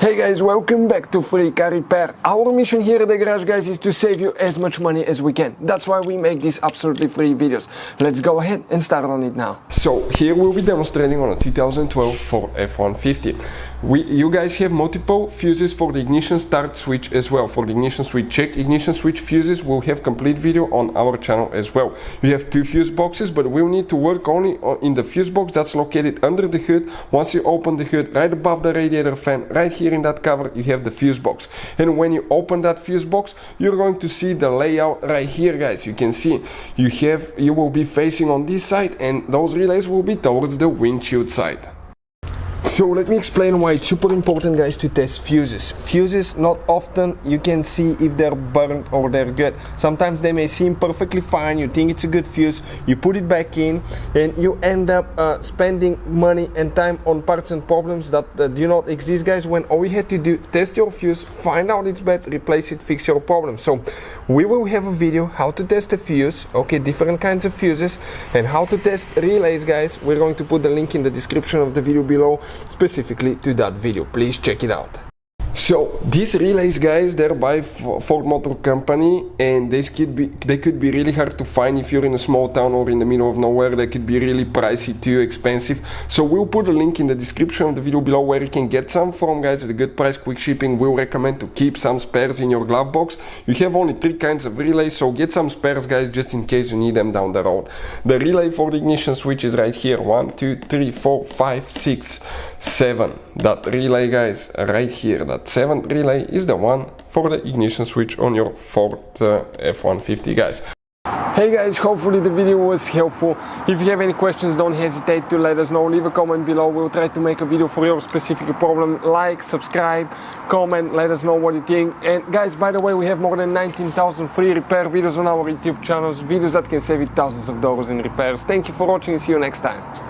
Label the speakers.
Speaker 1: Hey guys, welcome back to Free Car Repair. Our mission here at the garage, guys, is to save you as much money as we can. That's why we make these absolutely free videos. Let's go ahead and start on it now. So here we'll be demonstrating on a 2012 Ford F-150. You guys have multiple fuses for the ignition start switch as well. For the ignition switch check, ignition switch fuses, we'll have complete video on our channel as well. You have two fuse boxes, but we'll need to work only in the fuse box that's located under the hood. Once you open the hood, right above the radiator fan, right here in that cover, you have the fuse box. And when you open that fuse box, you're going to see the layout right here, guys. You can see you will be facing on this side, and those relays will be towards the windshield side. So let me explain why it's super important, guys, to test fuses. Fuses, not often you can see if they're burnt or they're good. Sometimes they may seem perfectly fine, you think it's a good fuse, you put it back in, and you end up spending money and time on parts and problems that do not exist, guys, when all you had to do, test your fuse, find out it's bad, replace it, fix your problem. So we will have a video how to test a fuse, okay, different kinds of fuses, and how to test relays, guys. We're going to put the link in the description of the video below, specifically to that video. Please check it out. So these relays, guys, they're by Ford Motor Company, and they could be really hard to find if you're in a small town or in the middle of nowhere. They could be really pricey, too expensive. So we'll put a link in the description of the video below where you can get some from, guys, at a good price, quick shipping. We'll recommend to keep some spares in your glove box. You have only 3 kinds of relays, so get some spares, guys, just in case you need them down the road. The relay for the ignition switch is right here. 1, 2, 3, 4, 5, 6, 7. That relay, guys, right here, that 7th relay is the one for the ignition switch on your Ford F-150, guys. Hey guys, hopefully the video was helpful. If you have any questions, don't hesitate to let us know. Leave a comment below. We'll try to make a video for your specific problem. Like, subscribe, comment, let us know what you think. And guys, by the way, we have more than 19,000 free repair videos on our YouTube channels, videos that can save you thousands of dollars in repairs. Thank you for watching and see you next time.